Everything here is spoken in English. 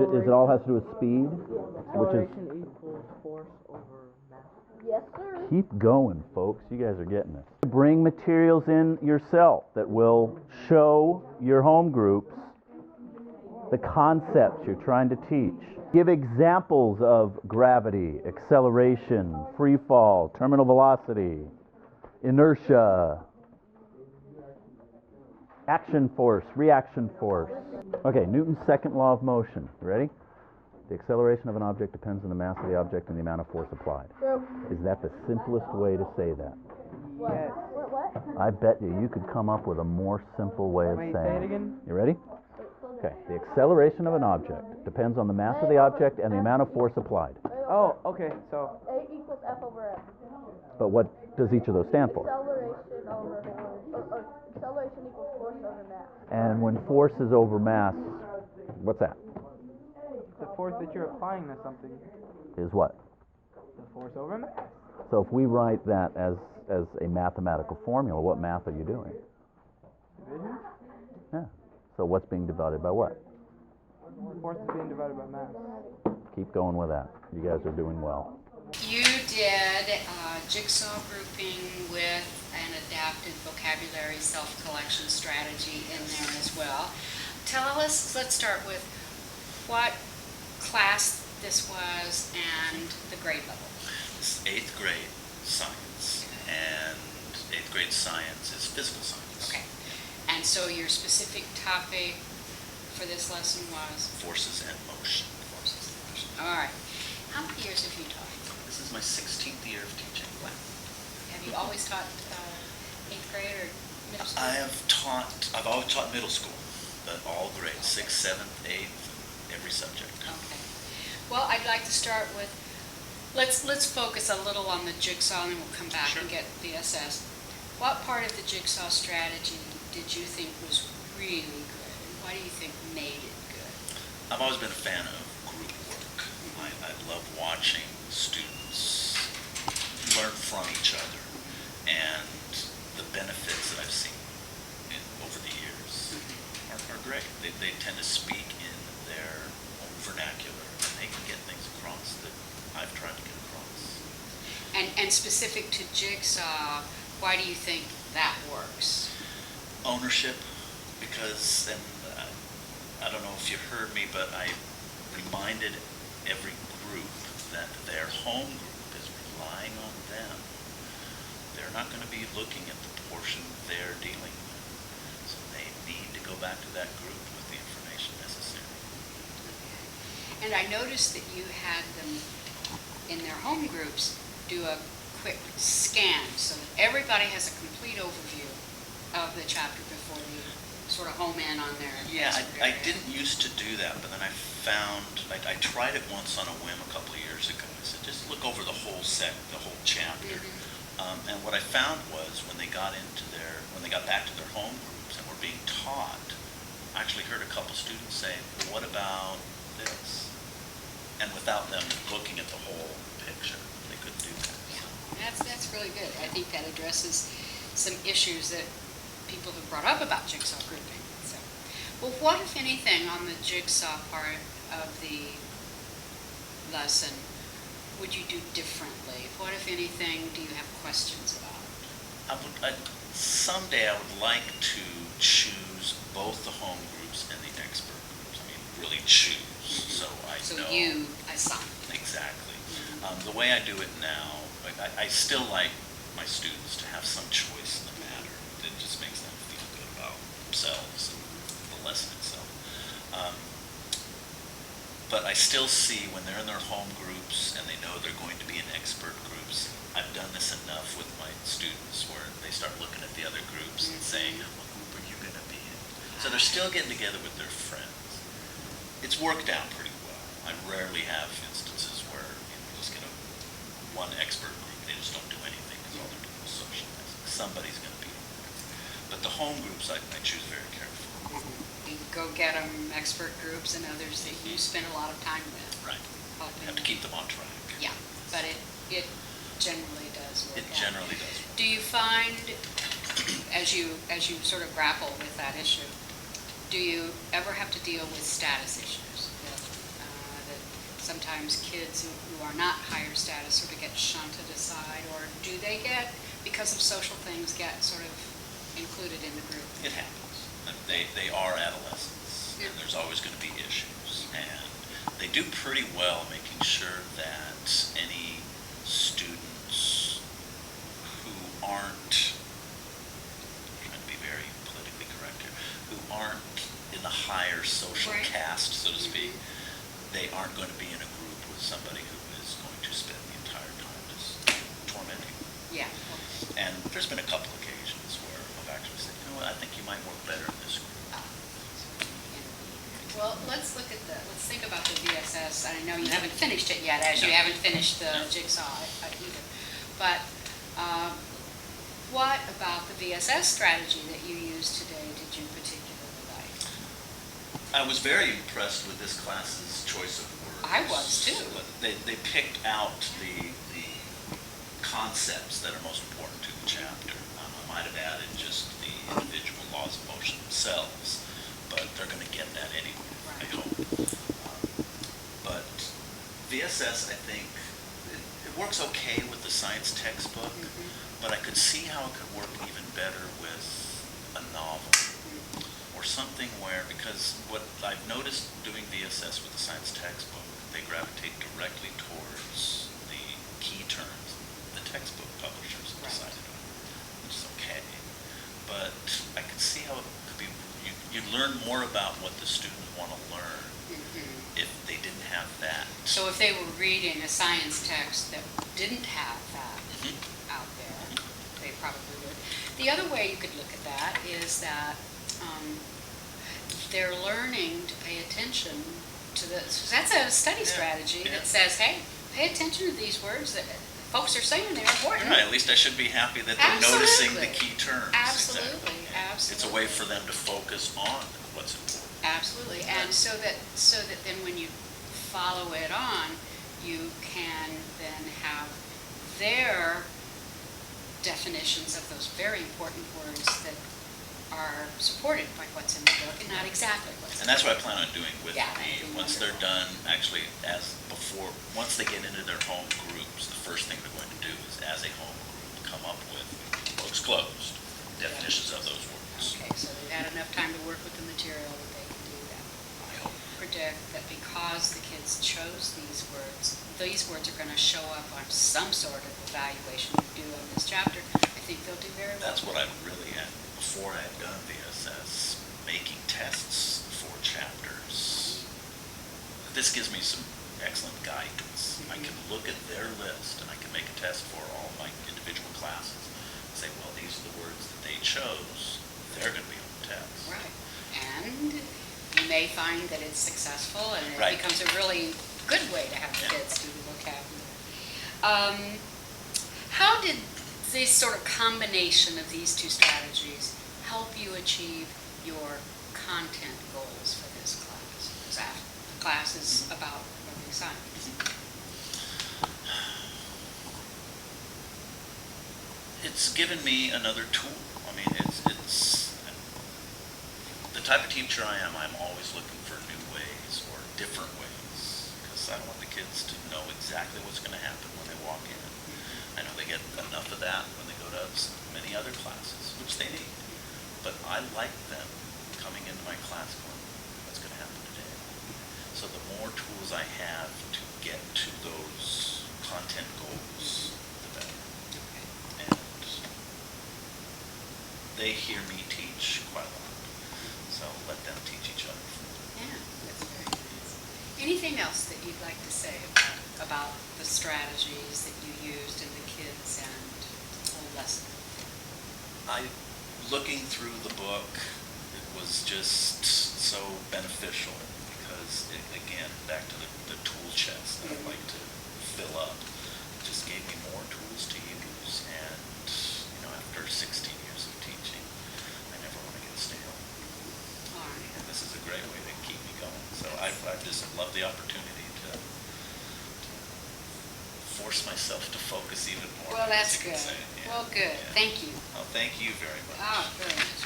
it all has to do with speed? Which is, Acceleration equals force over mass. Yes, sir. keep going, folks. You guys are getting this. Bring materials in yourself that will show your home groups the concepts you're trying to teach. Give examples of gravity, acceleration, free fall, terminal velocity, inertia, action force, reaction force. Okay, Newton's second law of motion. You ready? The acceleration of an object depends on the mass of the object and the amount of force applied. True. Is that the simplest way to say that? What? Yes. What? I bet you could come up with a more simple way of Wait, saying say it again. You ready? Okay. The acceleration of an object depends on the mass of the object and the amount of force applied. Oh, okay, so. A equals F over M. But what does each of those stand for? Acceleration over force, or acceleration equals force over mass. And when force is over mass, what's that? The force that you're applying to something. Is what? The force over mass. So if we write that as a mathematical formula, what math are you doing? Division? Yeah. So what's being divided by what? Force is being divided by mass. Keep going with that. You guys are doing well. You did jigsaw grouping with an adapted vocabulary self-collection strategy in there as well. Tell us, let's start with what class this was and the grade level. It's 8th grade science, and 8th grade science is physical science. Okay. And so your specific topic for this lesson was? Forces and motion. Forces and motion. All right. How many years have you taught? This is my 16th year of teaching. Wow. Have you always taught 8th grade or middle school? I've always taught middle school, but all grades, 6th, 7th, 8th, every subject. Okay. Well, I'd like to start with, let's focus a little on the jigsaw and then we'll come back and get the SS. What part of the jigsaw strategy did you think was really good, and why do you think made it good? I've always been a fan of group work. I love watching students learn from each other, and the benefits that I've seen over the years are great. They tend to speak in their own vernacular, and they can get things across that I've tried to get across. And specific to jigsaw, why do you think that works? Ownership, because, and I don't know if you heard me, but I reminded every group that their home group is relying on them. They're not going to be looking at the portion they're dealing with, so they need to go back to that group with the information necessary. And I noticed that you had them in their home groups do a quick scan so that everybody has a complete overview of the chapter before you sort of home in on their Yeah, I didn't used to do that, but then I found, I tried it once on a whim a couple of years ago. I said, just look over the whole the whole chapter. Mm-hmm. And what I found was when they got back to their home groups and were being taught, I actually heard a couple students say, well, what about this? And without them looking at the whole picture, they couldn't do that. Yeah, that's really good. I think that addresses some issues that people have brought up about jigsaw grouping. So, well, what, if anything, on the jigsaw part of the lesson would you do differently? What, if anything, do you have questions about? Someday I would like to choose both the home groups and the expert groups. I mean, really choose, so I know. So you assign. Exactly. The way I do it now, I still like my students to have some choice in the matter. It just makes them feel good about themselves and the lesson itself. But I still see when they're in their home groups and they know they're going to be in expert groups, I've done this enough with my students where they start looking at the other groups and saying, what group are you going to be in? So they're still getting together with their friends. It's worked out pretty well. I rarely have instances where you just get one expert group, they just don't do anything because all they're doing is socializing. Somebody's going to be in there. But the home groups I choose very carefully. You go get them expert groups and others that you spend a lot of time with. Right. Helping. Have to keep them on track. Yeah, but it generally does work It out. generally does work. Do you find, as you sort of grapple with that issue, do you ever have to deal with status issues? oftentimes kids who are not higher status sort of get shunted aside, or do they get, because of social things, get sort of included in the group? It happens. They are adolescents, and Yeah. there's always going to be issues. And they do pretty well making sure that any students who aren't, I'm trying to be very politically correct here, who aren't in the higher social Right. caste, so to speak, Mhm. they aren't going to be in a group with somebody who is going to spend the entire time just tormenting them. Yeah. And there's been a couple occasions where I've actually said, you know what, I think you might work better in this group. Well, let's think about the VSS. I know you haven't finished it yet, as you No. haven't finished the No. jigsaw either. But what about the VSS strategy that you used today did you particularly like? I was very impressed with this class's choice of words. I was too. They picked out the concepts that are most important to the chapter. I might have added just the individual laws of motion themselves, but they're going to get that anyway, I Right. hope. But VSS, I think, it works okay with the science textbook, Mhm. but I could see how it could work even better with a novel. Or something where, because what I've noticed doing VSS with the science textbook, they gravitate directly towards the key terms the textbook publishers have Right. decided on, which is okay. But I could see how it could be, you learn more about what the students want to learn Mhm. if they didn't have that. So if they were reading a science text that didn't have that Mhm. out there, they probably would. The other way you could look at that is that they're learning to pay attention to the, so that's a study Yeah, strategy yeah. that says, hey, pay attention to these words that folks are saying, they're important. Right, at least I should be happy that they're noticing the Absolutely. key terms. Absolutely, Exactly. Yeah. It's a absolutely. way for them to focus on what's important. Absolutely, and so that then when you follow it on, you can then have their definitions of those very important words that are supported by what's in the book and not exactly what's in And that's what I plan on doing with Yeah, that'd be once they're wonderful. done, actually, once they get into their home groups, the first thing they're going to do is, as a home group, come up with, books closed, definitions of those words. Okay, so they've had enough time to work with the material that they can do that. I hope. Predict that because the kids chose these words are going to show up on some sort of evaluation you do on this chapter. I think they'll do very well. That's what I really had, before I had done VSS, making tests for chapters. This gives me some excellent guidance. I can look at their list and I can make a test for all my individual classes. Say, well, these are the words that they chose, they're going to be on the test. Right. And you may find that it's successful and it Right. becomes a really good way to have the Yeah. kids do the vocabulary. How did this sort of combination of these two strategies help you achieve your content goals for this class? Because the class is about learning science. It's given me another tool. I mean, it's the type of teacher I am. I'm always looking for new ways or different ways because I don't want the kids to know exactly what's going to happen when they walk in. I know they get enough of that when they go to many other classes, which they need. But I like them coming into my class going, what's going to happen today? So the more tools I have to get to those content goals, the better. And they hear me teach quite a lot, so let them teach each other. Yeah, that's very nice. Anything else that you'd like to say about the strategies that you used in the kids and the whole lesson? Looking through the book, it was just so beneficial because, again, back to the tool chest that I'd like to fill up, it just gave me more tools to use. And, after 16 years of teaching, I never want to get stale. All right. And this is a great way to keep me going. So I just love the opportunity to force myself to focus even more. Well, I that's guess you good. could say. Yeah. Well, good. Yeah. Thank you. Well, thank you very much. Oh, very much.